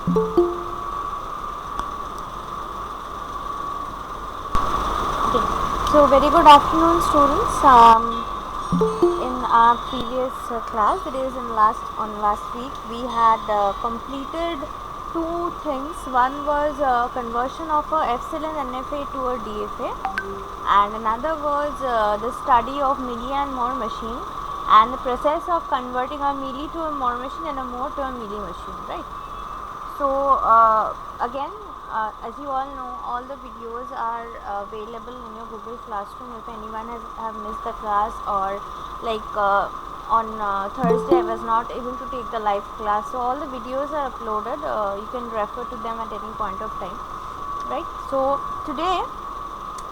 Okay. So very good afternoon, students. In our previous class, that is on last week, we had completed two things. One was conversion of a epsilon NFA to a DFA, and another was the study of milli and more machine, and the process of converting a milli to a more machine and a more to a milli machine, right? So again, as you all know, all the videos are available in your Google Classroom. If anyone have missed the class, or like on Thursday I was not able to take the live class, so all the videos are uploaded. You can refer to them at any point of time, right? So today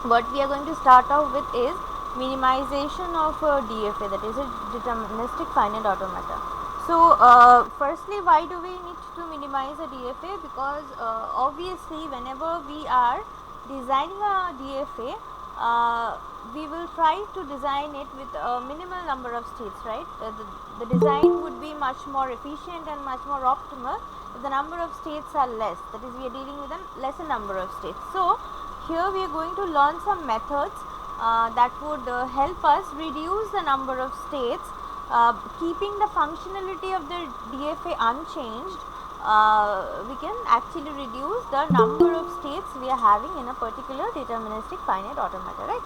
what we are going to start off with is minimization of DFA, that is a deterministic finite automata. So firstly, why do we need to minimize a DFA? Because obviously whenever we are designing a DFA, we will try to design it with a minimal number of states, right? The design would be much more efficient and much more optimal if the number of states are less, that is we are dealing with a lesser number of states. So here we are going to learn some methods that would help us reduce the number of states, keeping the functionality of the DFA unchanged. We can actually reduce the number of states we are having in a particular deterministic finite automata, right?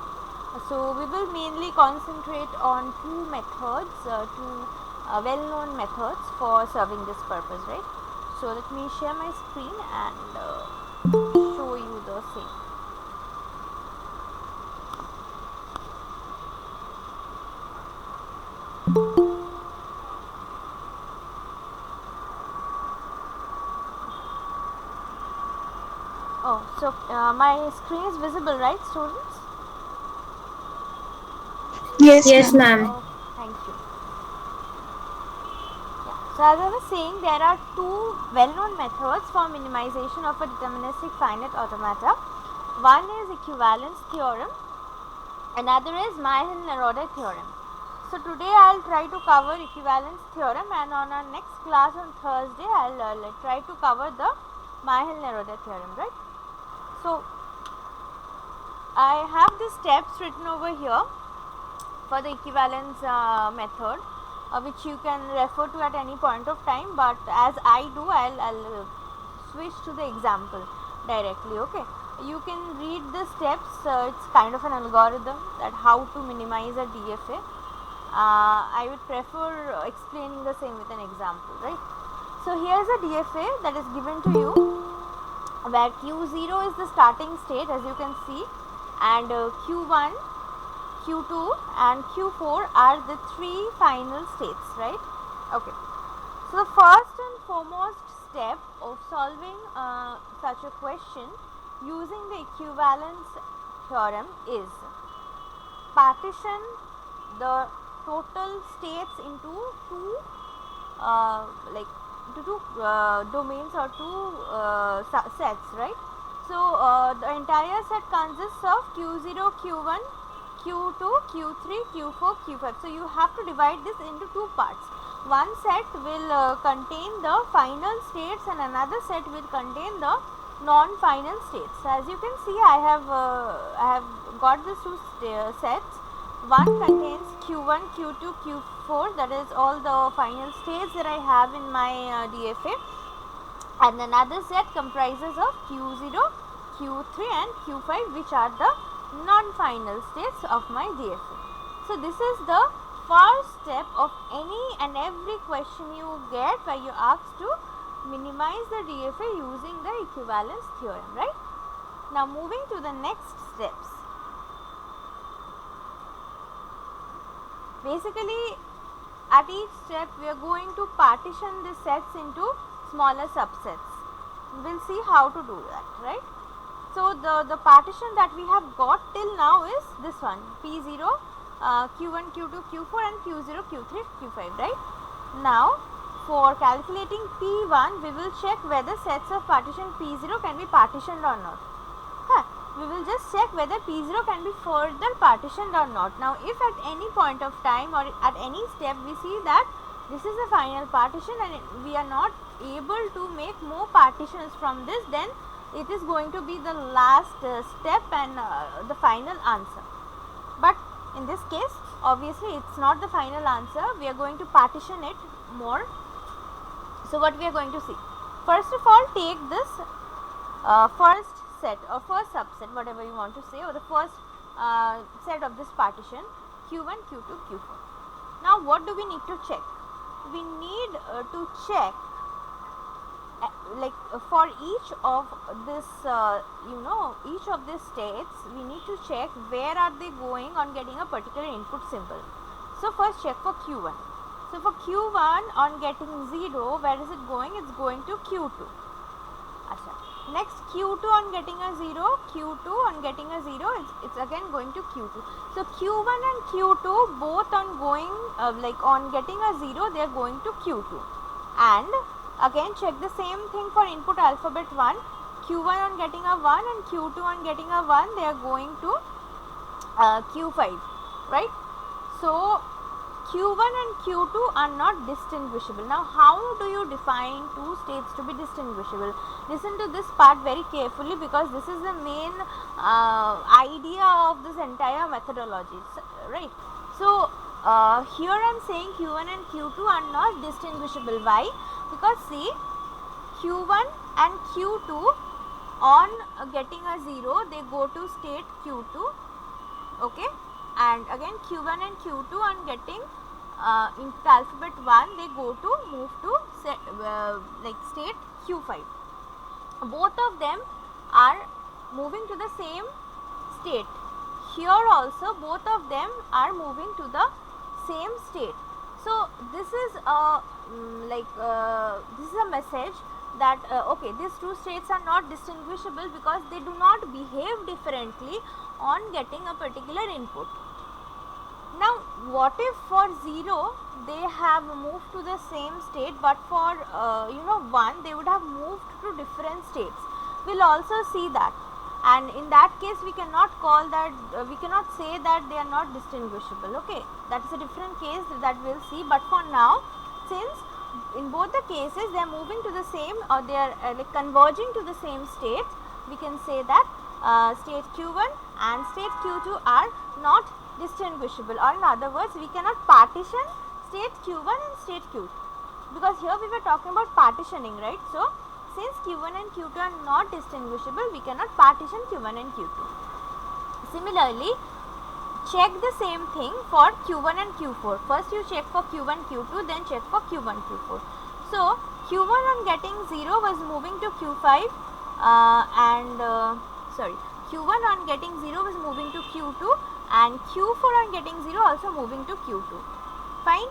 So we will mainly concentrate on two methods, two well-known methods for serving this purpose, right? So let me share my screen and show you the same. Oh, so my screen is visible, right, students? Yes, Yes, ma'am. ma'am. Oh, thank you. Yeah. So as I was saying, there are two well-known methods for minimization of a deterministic finite automata. One is equivalence theorem, another is Myhill-Nerodde theorem. So today I'll try to cover equivalence theorem, and on our next class on Thursday I'll try to cover the Myhill-Nerodde theorem, right? So I have the steps written over here for the equivalence method, which you can refer to at any point of time, but as I do, I'll switch to the example directly. Okay, you can read the steps. It's kind of an algorithm that how to minimize a DFA. I would prefer explaining the same with an example, right? So here's a DFA that is given to you, where Q0 is the starting state, as you can see, and Q1, Q2 and Q4 are the three final states, right? Okay. So the first and foremost step of solving such a question using the equivalence theorem is partition the total states into two like two domains or two sets, right? So the entire set consists of Q0, Q1, Q2, Q3, Q4, Q5. So you have to divide this into two parts. One set will contain the final states and another set will contain the non-final states. So as you can see, I have got these two sets. One contains Q1, Q2, Q4, that is all the final states that I have in my DFA, and another set comprises of Q0, Q3 and Q5, which are the non-final states of my DFA. So this is the first step of any and every question you get where you asked to minimize the DFA using the equivalence theorem, right? Now moving to the next steps. Basically, at each step we are going to partition the sets into smaller subsets. We'll see how to do that, right? So the partition that we have got till now is this one, P0, Q1, Q2, Q4 and Q0, Q3, Q5, right? Now for calculating P1, we will check whether sets of partition P0 can be partitioned or not. We will just check whether P0 can be further partitioned or not. Now if at any point of time or at any step we see that this is the final partition and we are not able to make more partitions from this, then it is going to be the last step and the final answer. But in this case, obviously it's not the final answer, we are going to partition it more. So what we are going to see, first of all, take this first set or first subset, whatever you want to say, or the first set of this partition, Q1, Q2, Q4. Now what do we need to check? We need to check for each of this each of these states, we need to check where are they going on getting a particular input symbol. So first check for Q1. So for Q1 on getting 0, where is it going? It's going to Q2. Next Q2 on getting a 0, Q2 on getting a 0, it's again going to Q2. So Q1 and Q2 both on going on getting a 0, they are going to Q2. And again check the same thing for input alphabet 1. Q1 on getting a 1 and Q2 on getting a 1, they are going to Q5, right? So Q1 and Q2 are not distinguishable. Now how do you define two states to be distinguishable? Listen to this part very carefully, because this is the main idea of this entire methodology, right? So here I am saying Q1 and Q2 are not distinguishable. Why? Because see, Q1 and Q2 on getting a 0, they go to state Q2, okay, and again Q1 and Q2 on getting input alphabet 1, they go to move to state Q5. Both of them are moving to the same state. Here also both of them are moving to the same state. So this is a message that okay, these two states are not distinguishable because they do not behave differently on getting a particular input. Now what if for 0 they have moved to the same state, but for 1 they would have moved to different states? We'll also see that, and in that case we cannot call that we cannot say that they are not distinguishable. Okay, that is a different case that we'll see, but for now, since in both the cases they are moving to the same, or they are converging to the same state, we can say that state Q1 and state Q2 are not distinguishable, or in other words, we cannot partition state Q1 and state Q2, because here we were talking about partitioning, right? So since Q1 and Q2 are not distinguishable, we cannot partition Q1 and Q2. Similarly, check the same thing for Q1 and Q4. First you check for Q1, Q2, then check for Q1, Q4. So Q1 on getting 0 was moving to Q5 Q1 on getting 0 was moving to Q2, and Q4 on getting 0 also moving to Q2. Fine.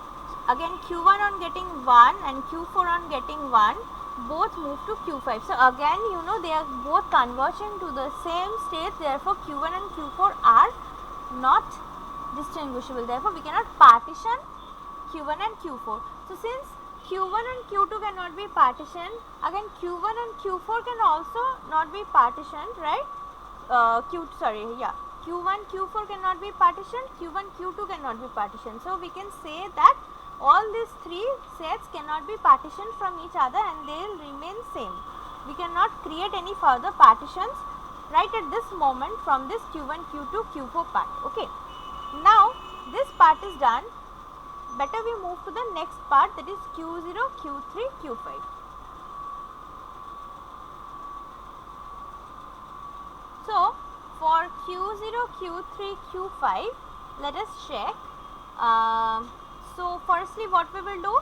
Again Q1 on getting 1 and Q4 on getting 1 both move to Q5. So again they are both converging to the same state, therefore Q1 and Q4 are not distinguishable. Therefore we cannot partition Q1 and Q4. So since Q1 and Q2 cannot be partitioned, again Q1 and Q4 can also not be partitioned, right? Q1, Q4 cannot be partitioned, Q1, Q2 cannot be partitioned. So we can say that all these three sets cannot be partitioned from each other and they will remain same. We cannot create any further partitions right at this moment from this Q1, Q2, Q4 part. Okay. Now this part is done. Better we move to the next part, that is Q0, Q3, Q5. So for Q0, Q3, Q5, let us check. So firstly what we will do,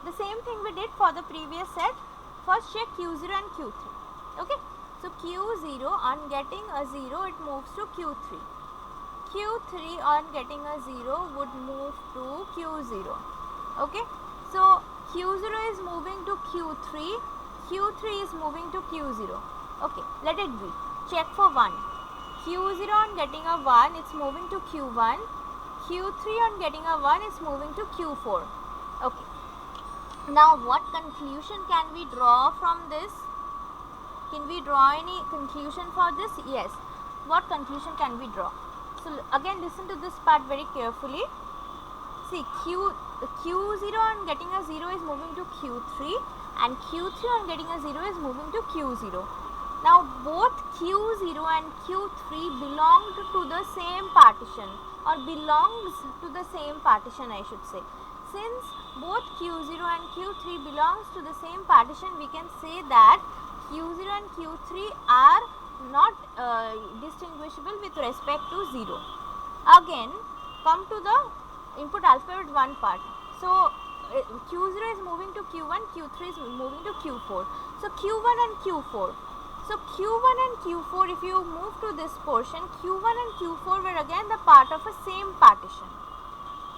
the same thing we did for the previous set. First check Q0 and Q3. Okay. So Q0 on getting a 0, it moves to Q3. Q3 on getting a 0 would move to Q0. Okay. So Q0 is moving to Q3. Q3 is moving to Q0. Okay. Let it be. Check for 1. Q0 on getting a 1, it's moving to Q1. Q3 on getting a 1 is moving to Q4. Okay. Now what conclusion can we draw from this? Can we draw any conclusion for this? Yes. What conclusion can we draw? So again listen to this part very carefully. See, Q0 on getting a 0 is moving to Q3. and Q3 on getting a 0 is moving to Q0. Now both Q0 and Q3 belonged to the same partition, or belongs to the same partition I should say. Since both Q0 and Q3 belongs to the same partition, we can say that Q0 and Q3 are not distinguishable with respect to 0. Again, come to the input alphabet 1 part. So Q0 is moving to Q1, Q3 is moving to Q4. So Q1 and Q4. So Q1 and Q4, if you move to this portion, Q1 and Q4 were again the part of a same partition.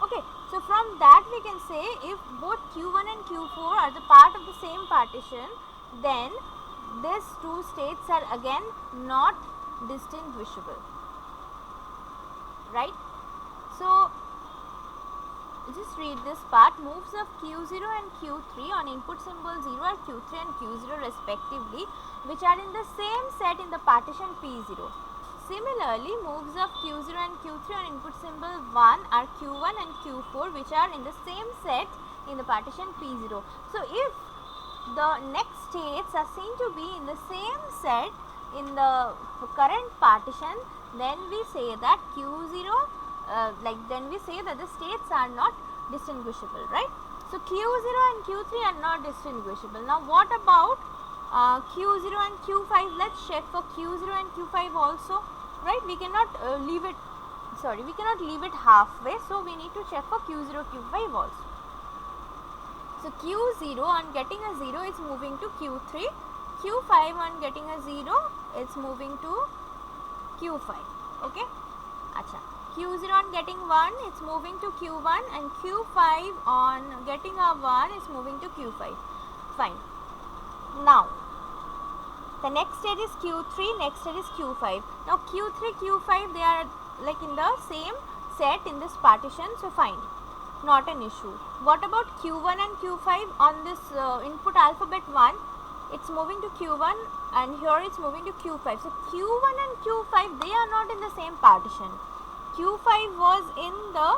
Okay, so from that we can say if both Q1 and Q4 are the part of the same partition, then these two states are again not distinguishable, right? So just read this part. Moves of Q0 and Q3 on input symbol 0 are Q3 and Q0 respectively, which are in the same set in the partition P0. Similarly, moves of Q0 and Q3 on input symbol 1 are Q1 and Q4, which are in the same set in the partition P0. So if the next states are seen to be in the same set in the current partition, then we say that Q0 then we say that the states are not distinguishable, right? So Q0 and Q3 are not distinguishable. Now what about Q0 and Q5? Let's check for Q0 and Q5 also, right? We cannot leave it halfway, so we need to check for Q0, Q5 also. So Q0 on getting a 0 is moving to Q3, Q5 on getting a 0 it's moving to Q5, okay? Acha. Q0 on getting 1 it's moving to Q1, and Q5 on getting a 1 is moving to Q5. Fine. Now the next state is Q3, next state is Q5. Now Q3, Q5 they are like in the same set in this partition, so fine, not an issue. What about Q1 and Q5? On this input alphabet 1 it's moving to Q1, and here it's moving to Q5. So Q1 and Q5 they are not in the same partition. Q5 was in the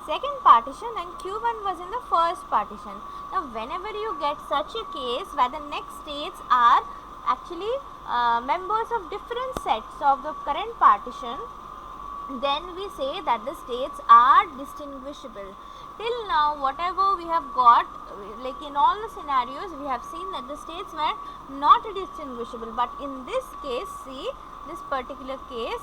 second partition and Q1 was in the first partition. Now whenever you get such a case where the next states are actually members of different sets of the current partition, then we say that the states are distinguishable. Till now whatever we have got, like in all the scenarios we have seen that the states were not distinguishable, but in this case, see this particular case,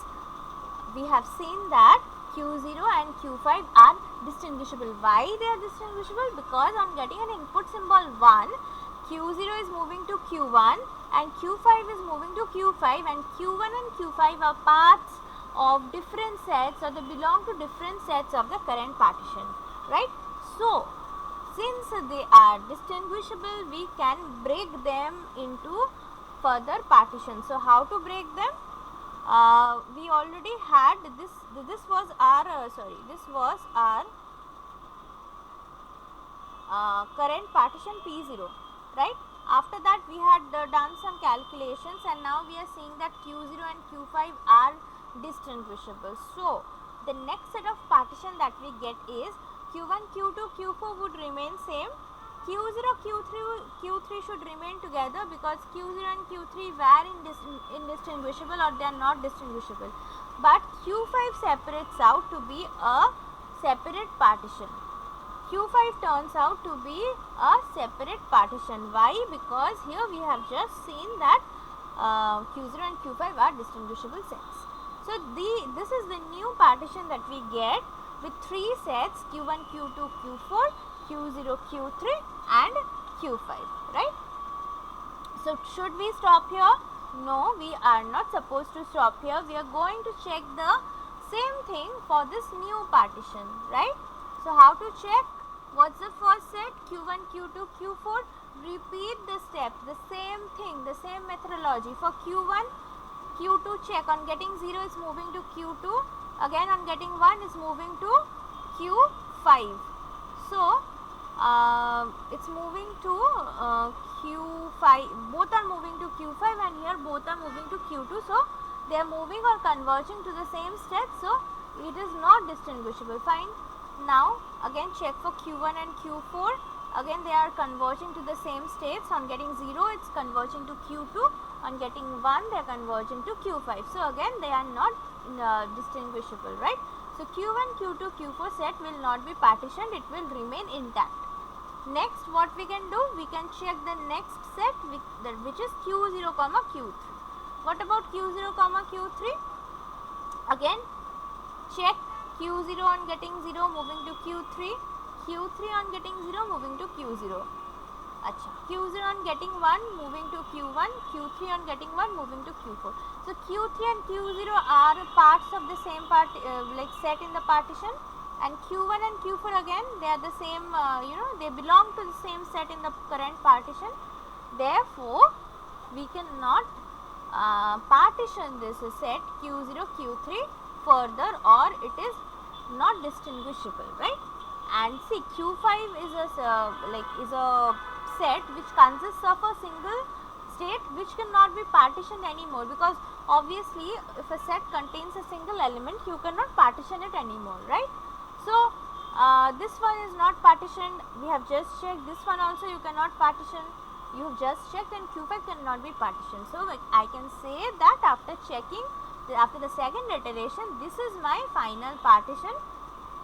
we have seen that Q0 and Q5 are distinguishable. Why they are distinguishable? Because on getting an input symbol 1, Q0 is moving to Q1 and Q5 is moving to Q5, and Q1 and Q5 are parts of different sets, or they belong to different sets of the current partition, right? So since they are distinguishable, we can break them into further partitions. So how to break them? We already had this was our current partition P0, right? After that we had done some calculations, and now we are seeing that Q0 and Q5 are distinguishable. So the next set of partition that we get is Q1, Q2, Q4 would remain same. Q0, Q3 should remain together because Q0 and Q3 were indistinguishable, or they are not distinguishable. But Q5 separates out to be a separate partition. Q5 turns out to be a separate partition. Why? Because here we have just seen that Q0 and Q5 are distinguishable sets. So this is the new partition that we get with 3 sets: Q1, Q2, Q4, Q0, Q3 and Q5, right? So should we stop here? No, we are not supposed to stop here. We are going to check the same thing for this new partition, right? So how to check? What's the first set? Q1, Q2, Q4. Repeat the steps, the same thing, the same methodology. For Q1, Q2 check. On getting 0 is moving to Q2. Again on getting 1 is moving to Q5. So it's moving to Q5. Both are moving to Q5, and here both are moving to Q2. So they are moving or converging to the same step. So it is not distinguishable. Fine. Now again check for Q1 and Q4. again they are converging to the same states. On getting 0 it's converging to Q2, on getting 1 they are converging to Q5. So again they are not distinguishable, right? So Q1, Q2, Q4 set will not be partitioned, it will remain intact. Next what we can do, we can check the next set which is Q0 comma Q3. What about Q0 comma Q3? Again check Q0 on getting 0 moving to Q3, Q3 on getting 0 moving to Q0. Acha, Q0 on getting 1 moving to Q1, Q3 on getting 1 moving to Q4. So Q3 and Q0 are parts of the same like set in the partition, and Q1 and Q4 again they are the same, they belong to the same set in the current partition. Therefore we cannot partition this set Q0 Q3 further, or it is not distinguishable, right? And see, Q5 is a set which consists of a single state which cannot be partitioned anymore, because obviously if a set contains a single element you cannot partition it anymore, right? So this one is not partitioned, we have just checked. This one also you cannot partition, you have just checked, and Q5 cannot be partitioned. So I can say that after checking, after the second iteration, this is my final partition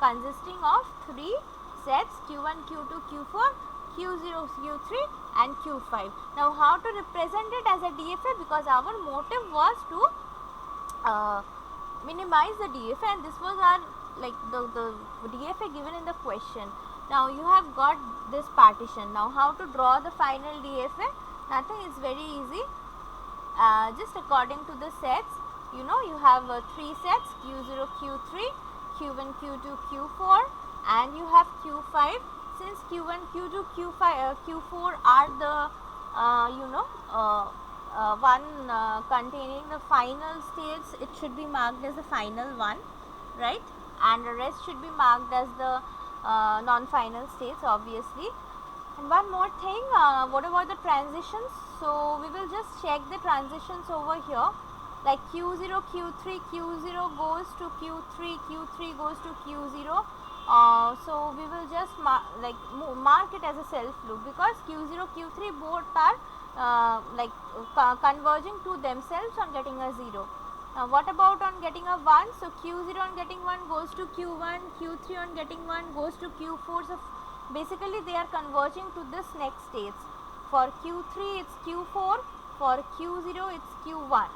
consisting of 3 sets Q1, Q2, Q4, Q0, Q3 and Q5. Now how to represent it as a DFA, because our motive was to minimize the DFA, and this was our the DFA given in the question. Now you have got this partition. Now how to draw the final DFA? Nothing, is very easy. Just according to the sets, you have 3 sets Q0, Q3, Q1, Q2, Q4, and you have Q5. Since Q1, Q2, Q5, Q4 are the one containing the final states, it should be marked as the final one, right? And the rest should be marked as the non-final states, obviously. And one more thing, what about the transitions? So we will just check the transitions over here. Like Q0, Q3, Q0 goes to Q3, Q3 goes to Q0. So we will just mark it as a self loop, because Q0, Q3 both are converging to themselves on getting a 0. Now what about on getting a 1? So Q0 on getting 1 goes to Q1, Q3 on getting 1 goes to Q4. So basically they are converging to this next states. For Q3 it's Q4, for Q0 it's Q1,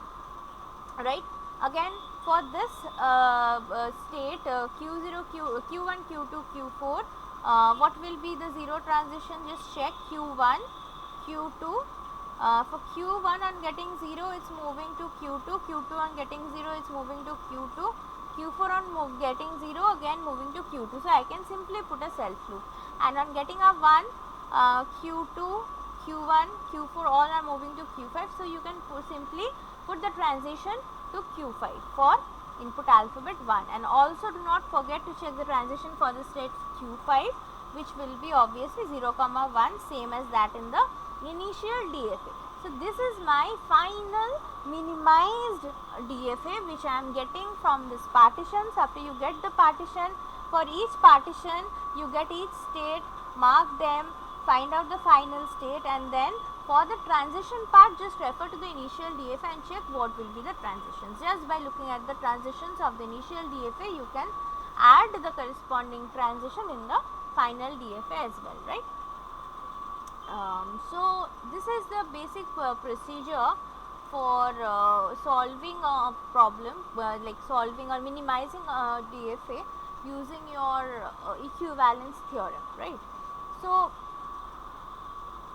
right? Again for this state Q0, Q1, Q2, Q4, what will be the 0 transition? Just check Q1, Q2. For Q1 on getting 0 it's moving to Q2, Q2 on getting 0 it's moving to Q2, Q4 on getting 0 again moving to Q2. So I can simply put a self loop. And on getting a 1, Q2, Q1, Q4 all are moving to Q5. So you can simply put the transition to Q5 for input alphabet 1. And also do not forget to check the transition for the state Q5, which will be obviously 0, 1, same as that in the initial DFA. So this is my final minimized DFA which I am getting from this partitions. After you get the partition, for each partition you get each state, mark them, find out the final state, and then for the transition part just refer to the initial DFA and check what will be the transitions. Just by looking at the transitions of the initial DFA you can add the corresponding transition in the final DFA as well, right? So this is the basic procedure for solving a problem, like solving or minimizing a DFA using your equivalence theorem, right? So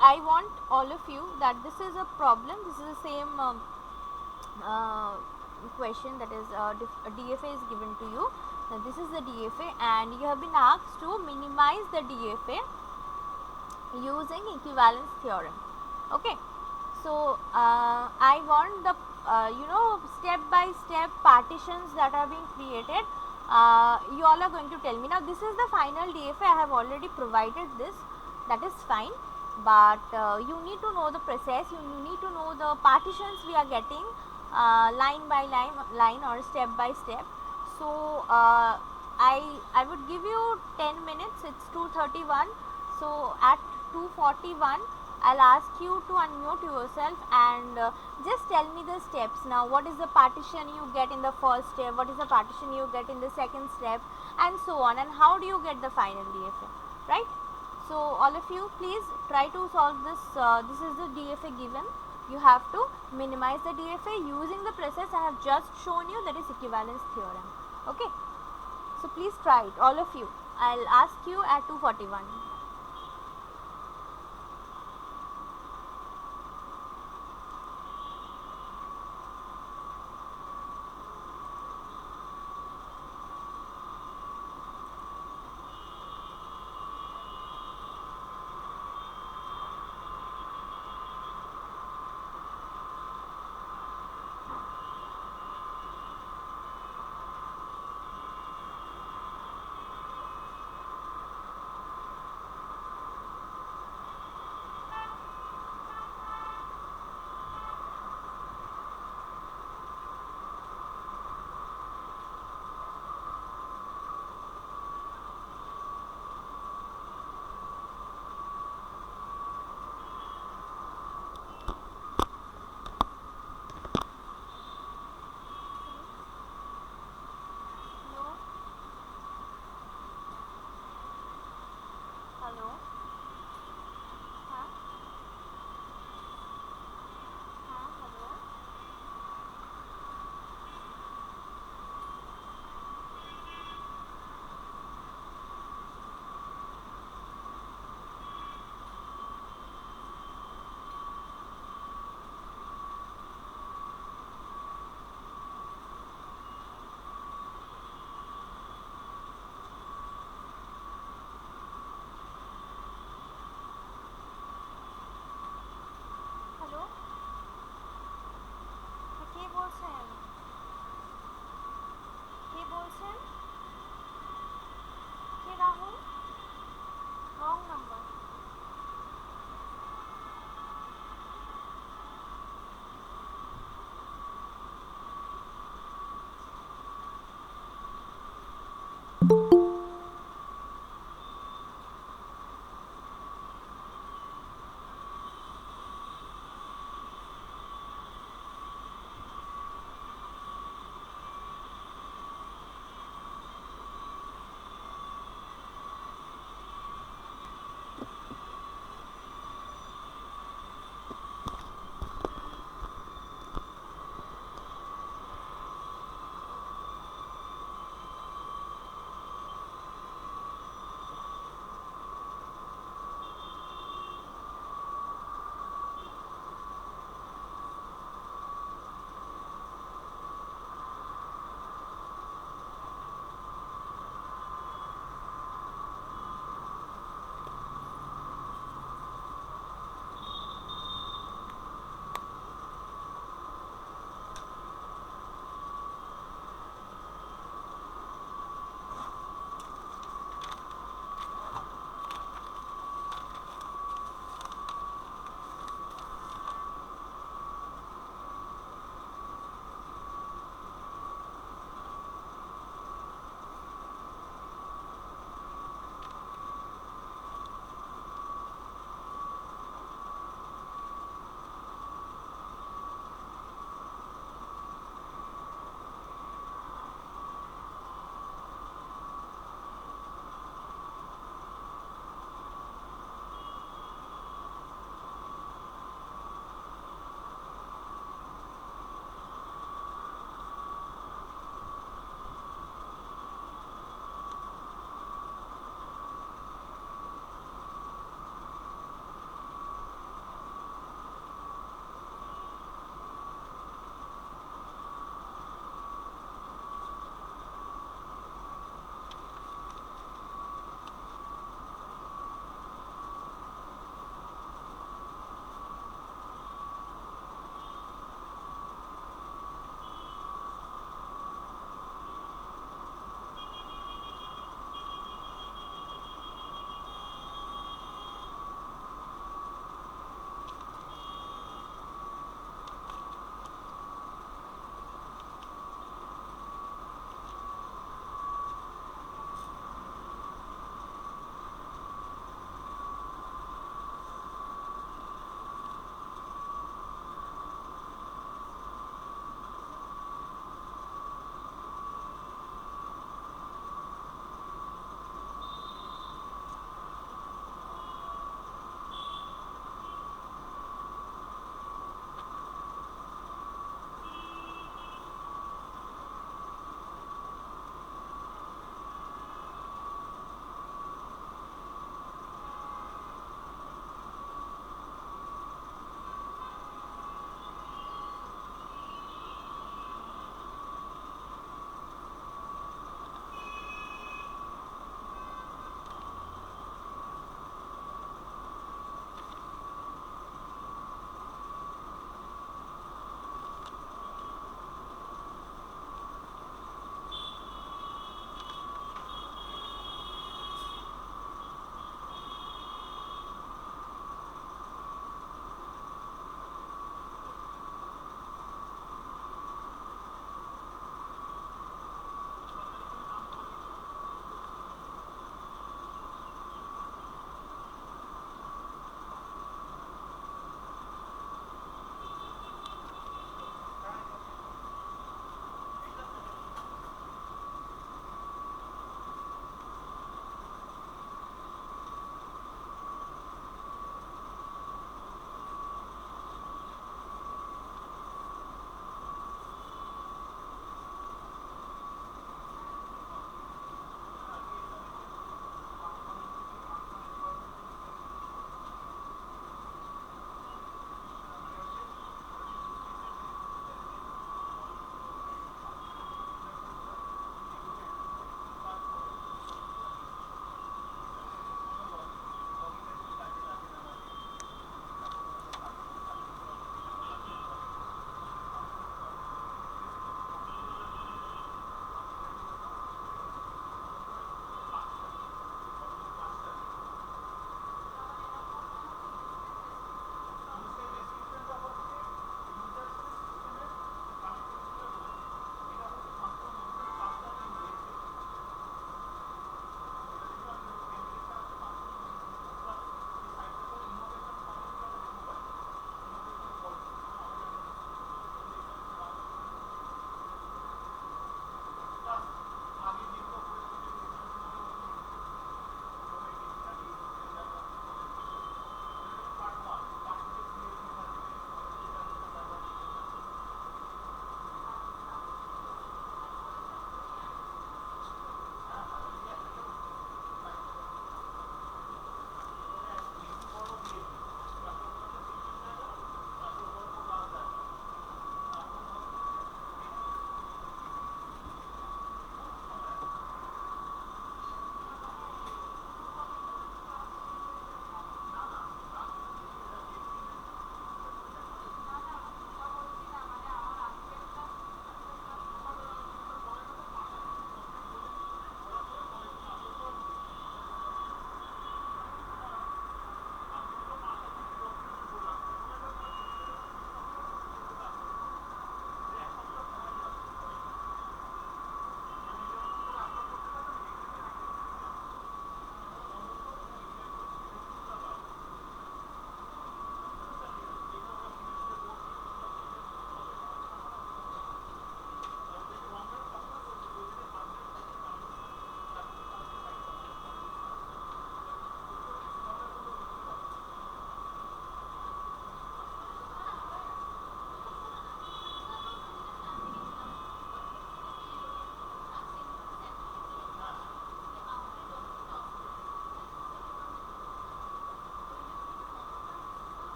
I want all of you that this is a problem, this is the same question, that is a DFA is given to you. Now this is the DFA and you have been asked to minimize the DFA using equivalence theorem. Okay, so I want the step by step partitions that are being created. You all are going to tell me. Now this is the final DFA, I have already provided this, that is fine, but you need to know the process, you need to know the partitions we are getting line by line or step by step. So I would give you 10 minutes, it's 2:31. So at 2:41, I'll ask you to unmute yourself and just tell me the steps. Now, what is the partition you get in the first step? What is the partition you get in the second step? And so on. And how do you get the final DFA? Right? So all of you, please try to solve this. This is the DFA given. You have to minimize the DFA using the process I have just shown you, that is equivalence theorem. Okay. So please try it, all of you. I'll ask you at 2:41.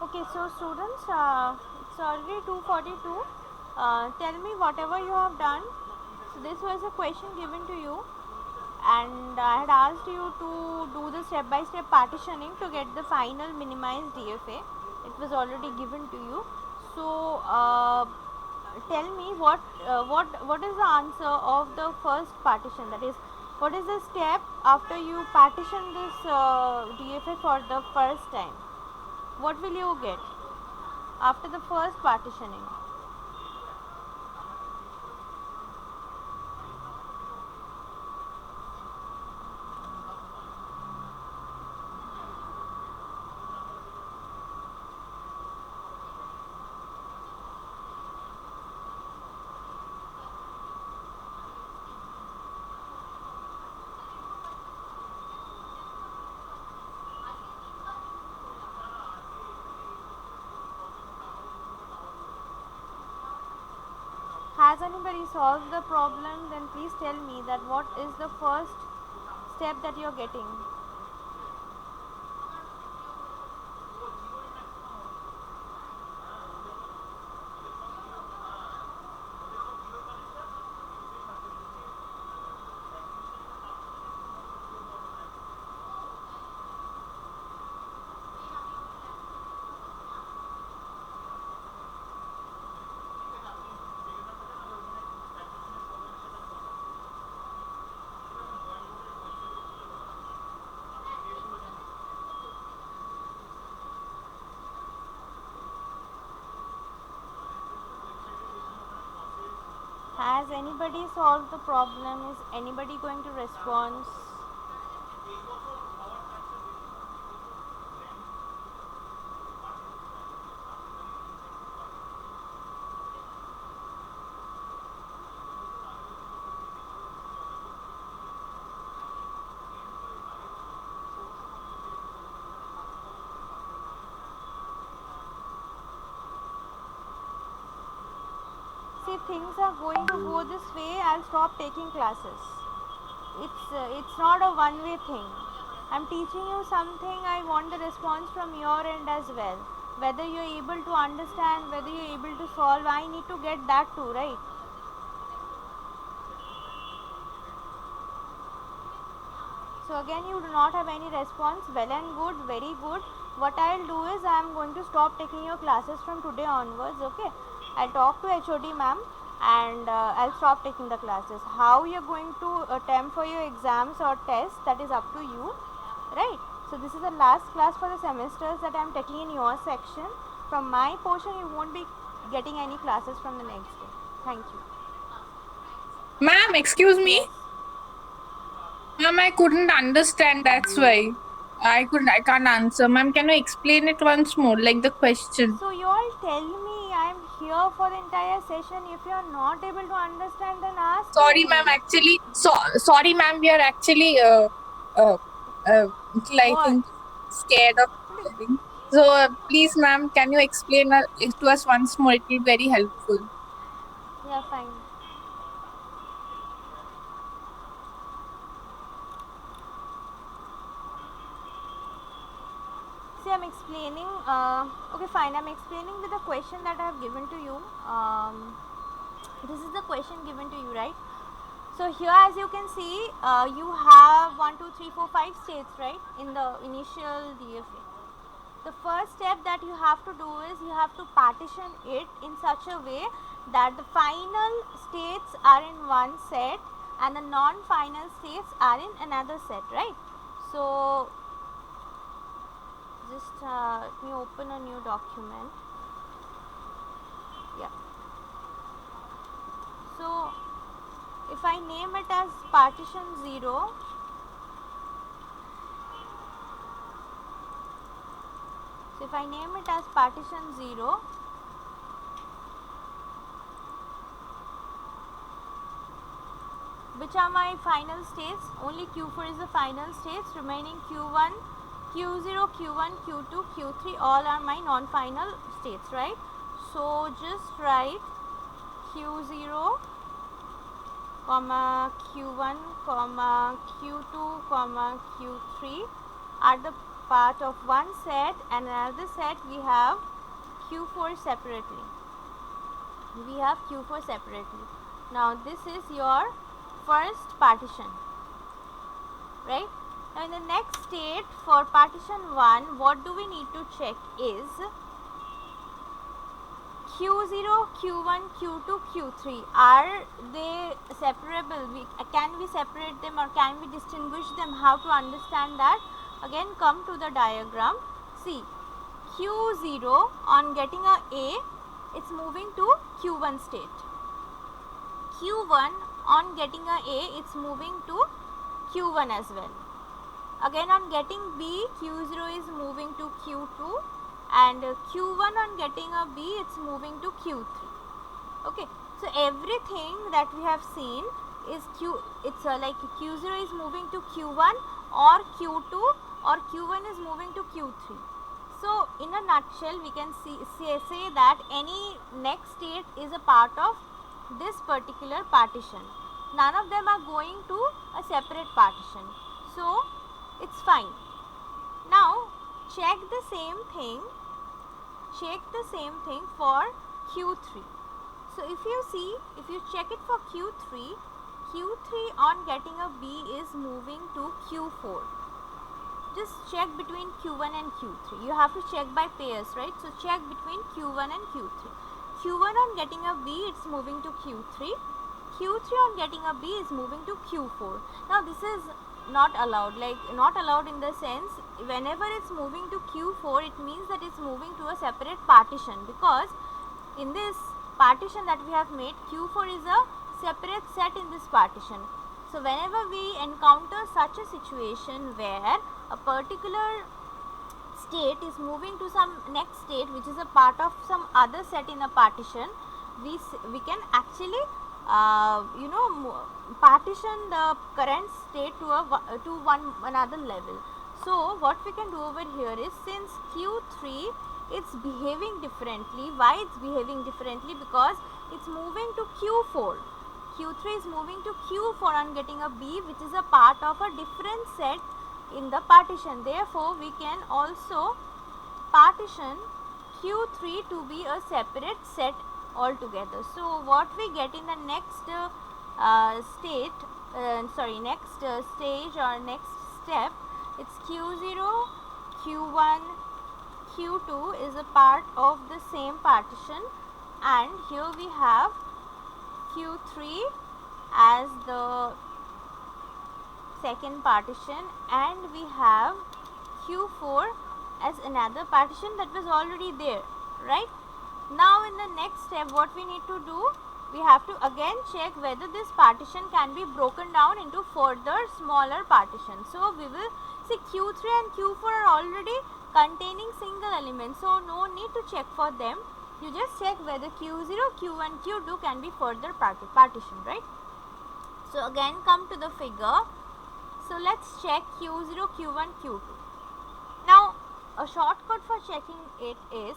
Okay, so students, it's already 2:42. Tell me whatever you have done. So this was a question given to you, and I had asked you to do the step-by-step partitioning to get the final minimized DFA. It was already given to you. So tell me what is the answer of the first partition? That is, what is the step after you partition this DFA for the first time? What will you get after the first partitioning? Has anybody solved the problem? Then please tell me that what is the first step that you're getting. Has anybody solved the problem? Is anybody going to respond? See, things are going to go this way, I'll stop taking classes. It's not a one way thing. I'm teaching you something, I want the response from your end as well. Whether you're able to understand, whether you're able to solve, I need to get that too, right? So again, you do not have any response. Well and good, very good. What I'll do is I'm going to stop taking your classes from today onwards. Okay, I'll talk to HOD ma'am, and I'll stop taking the classes. How you're going to attempt for your exams or tests, that is up to you, right? So this is the last class for the semesters that I'm taking in your section. From my portion, you won't be getting any classes from the next day. Thank you. Ma'am, excuse me. Yes. Ma'am, I couldn't understand. That's why I can't answer. Ma'am, can you explain it once more, like the question? So you all tell me, I'm here for the entire session. If you are not able to understand, then ask Sorry, me. ma'am. Actually, sorry, ma'am. We are actually uh, uh like What? scared of hearing. So please, ma'am, can you explain it to us once more? It will be very helpful. Yeah, fine. See, I'm explaining. Okay, fine. I'm explaining with the question that I have given to you. This is the question given to you, right? So here, as you can see, you have 1, 2, 3, 4, 5 states, right, in the initial DFA. The first step that you have to do is you have to partition it in such a way that the final states are in one set and the non-final states are in another set, right? So just let me open a new document. Yeah. So if I name it as partition 0, so if I name it as partition 0, which are my final states? Only Q4 is the final states, remaining Q1, Q0, Q1, Q2, Q3 all are my non-final states, right? So just write Q0, comma Q1, comma Q2, comma Q3 are the part of one set, and another set we have Q4 separately. We have Q4 separately. Now this is your first partition, right? Now in the next state for partition 1, what do we need to check is Q0, Q1, Q2, Q3, are they separable? Can we separate them or can we distinguish them? How to understand that? Again, come to the diagram. See, Q0 on getting a, it's moving to Q1 state. Q1 on getting a, it's moving to Q1 as well. Again on getting B, Q0 is moving to Q2, and Q1 on getting a B, it's moving to Q3. Okay, so everything that we have seen is it's like Q0 is moving to Q1 or Q2, or Q1 is moving to Q3. So in a nutshell, we can say that any next state is a part of this particular partition. None of them are going to a separate partition, so it's fine. Now check the same thing for Q3. So if you check it for Q3 on getting a B is moving to Q4. Just check between Q1 and Q3. You have to check by pairs, right? So check between Q1 and Q3. Q1 on getting a B, it's moving to Q3. Q3 on getting a B is moving to Q4. Now this is not allowed, like not allowed in the sense whenever it's moving to Q4, it means that it's moving to a separate partition, because in this partition that we have made, Q4 is a separate set in this partition. So whenever we encounter such a situation where a particular state is moving to some next state which is a part of some other set in a partition, we can actually partition the current state to another level. So what we can do over here is, since Q3 it's behaving differently. Why it's behaving differently? Because it's moving to Q4. Q3 is moving to Q4 on getting a B, which is a part of a different set in the partition. Therefore, we can also partition Q3 to be a separate set altogether. So what we get in the next stage or next step, it's Q0, Q1, Q2 is a part of the same partition, and here we have Q3 as the second partition, and we have Q4 as another partition that was already there, right? Now in the next step, what we need to do, we have to again check whether this partition can be broken down into further smaller partitions. So we will see Q3 and Q4 are already containing single elements, so no need to check for them. You just check whether Q0, Q1, Q2 can be further partitioned, right? So again come to the figure. So let's check Q0, Q1, Q2. Now a shortcut for checking it is,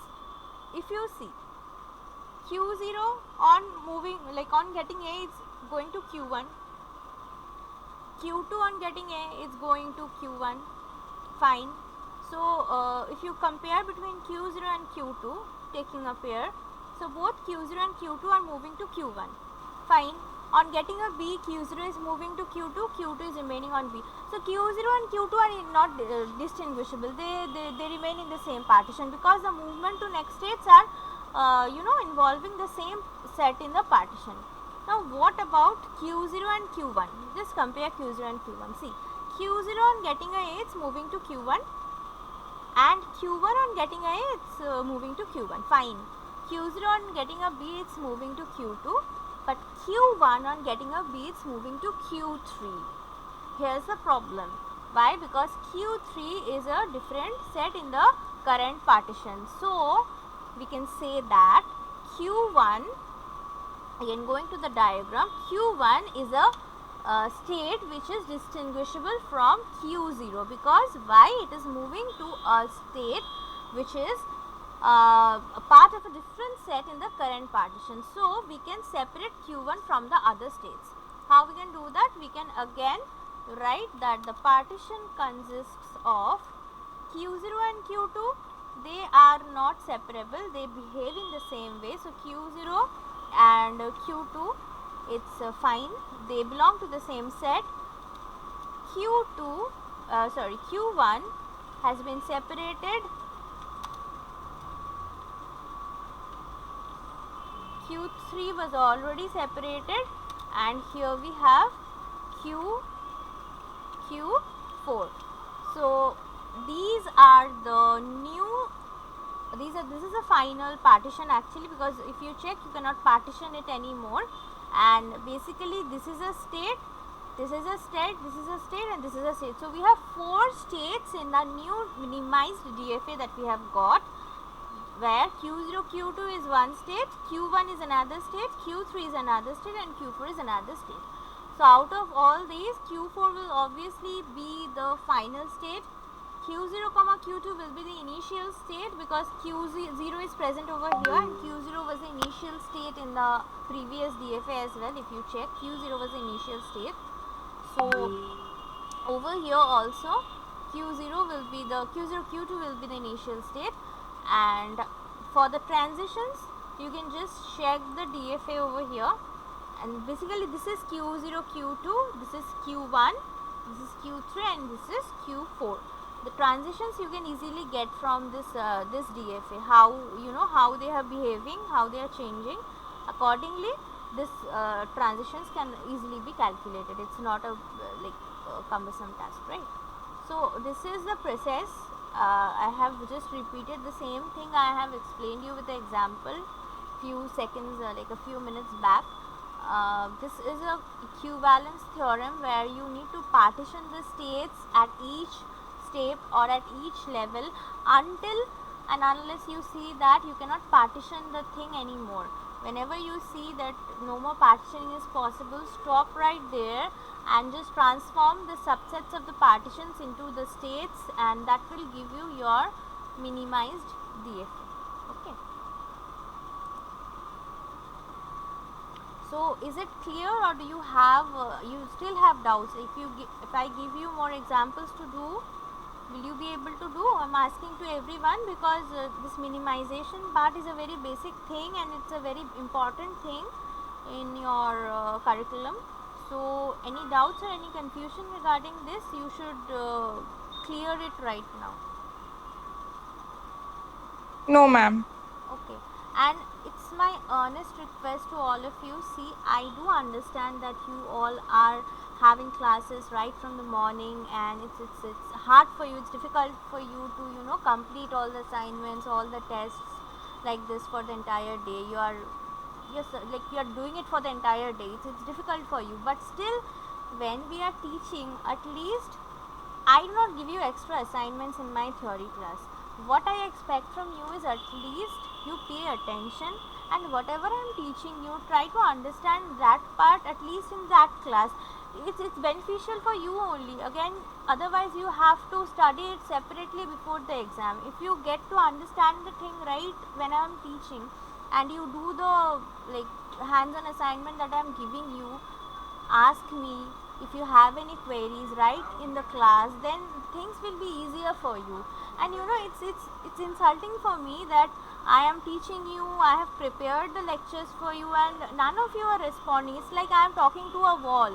if you see Q0 on getting A, it's going to Q1. Q2 on getting A is going to Q1. Fine. So if you compare between Q0 and Q2, taking a pair, so both Q0 and Q2 are moving to Q1. Fine. On getting a B, Q0 is moving to Q2, Q2 is remaining on B. So Q0 and Q2 are not distinguishable. They remain in the same partition, because the movement to next states are involving the same set in the partition. Now what about Q0 and Q1? Just compare Q0 and Q1. See, Q0 on getting a, it's moving to Q1, and Q1 on getting a, it's moving to Q1. Fine. Q0 on getting a B, it's moving to Q2, but Q1 on getting a B, it's moving to Q3. Here's the problem. Why? Because Q3 is a different set in the current partition. So we can say that Q1, again going to the diagram, Q1 is a state which is distinguishable from Q0, because why? It is moving to a state which is a part of a different set in the current partition. So we can separate Q1 from the other states. How we can do that? We can again write that the partition consists of Q0 and Q2, they are not separable, they behave in the same way. So Q0 and Q2, it's fine, they belong to the same set. Q1 has been separated. Q3 was already separated, and here we have Q4. So these are the new, this is a final partition actually, because if you check, you cannot partition it anymore. And basically this is a state, this is a state, this is a state, and this is a state. So we have 4 states in the new minimized DFA that we have got, where Q0, Q2 is one state, Q1 is another state, Q3 is another state, and Q4 is another state. So out of all these, Q4 will obviously be the final state. Q0, Q2 will be the initial state, because Q0 is present over here, and Q0 was the initial state in the previous DFA as well. If you check, Q0 was the initial state. So over here also, Q0 will be the Q0, Q2 will be the initial state. And for the transitions, you can just check the DFA over here, and basically this is Q0, Q2, this is Q1, this is Q3, and this is Q4. The transitions you can easily get from this this DFA, how how they are behaving, how they are changing. Accordingly, this transitions can easily be calculated. It's not a cumbersome task, right? So this is the process. I have just repeated the same thing I have explained you with the example few seconds, like a few minutes back. This is a equivalence theorem where you need to partition the states at each step or at each level until and unless you see that you cannot partition the thing anymore. Whenever you see that no more partitioning is possible, stop right there and just transform the subsets of the partitions into the states, and that will give you your minimized DFA. Okay. So is it clear, or do you have you still have doubts? If I give you more examples to do, will you be able to do? I'm asking to everyone, because this minimization part is a very basic thing, and it's a very important thing in your curriculum. So any doubts or any confusion regarding this, you should clear it right now. No, ma'am. Okay. And it's my earnest request to all of you. See, I do understand that you all are having classes right from the morning, and it's hard for you, it's difficult for you to complete all the assignments, all the tests like this for the entire day. You are doing it for the entire day. It's difficult for you, but still, when we are teaching, at least I do not give you extra assignments in my theory class. What I expect from you is at least you pay attention, and whatever I am teaching you, try to understand that part at least in that class. It's beneficial for you only. Again, otherwise you have to study it separately before the exam. If you get to understand the thing right when I am teaching, and you do the hands-on assignment that I am giving you, ask me if you have any queries right in the class, then things will be easier for you. And it's insulting for me that I am teaching you, I have prepared the lectures for you, and none of you are responding. It's like I am talking to a wall.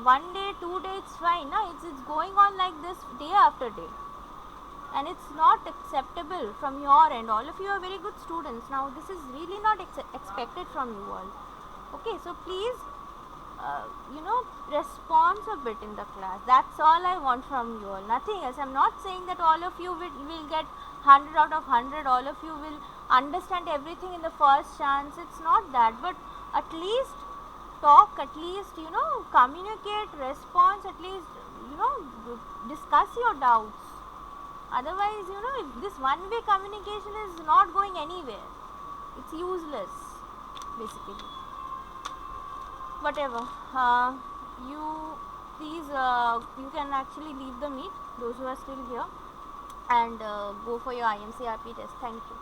One day, 2 days, it's fine. No, it's going on like this day after day, and it's not acceptable from your end. All of you are very good students. Now this is really not expected from you all. Okay, so please respond a bit in the class. That's all I want from you all, nothing else. I'm not saying that all of you will get 100 out of 100, all of you will understand everything in the first chance. It's not that, but at least talk, at least communicate, response, at least discuss your doubts. Otherwise, if this one-way communication is not going anywhere, it's useless basically. Whatever, you please you can actually leave the meet, those who are still here, and go for your IMCRP test. Thank you.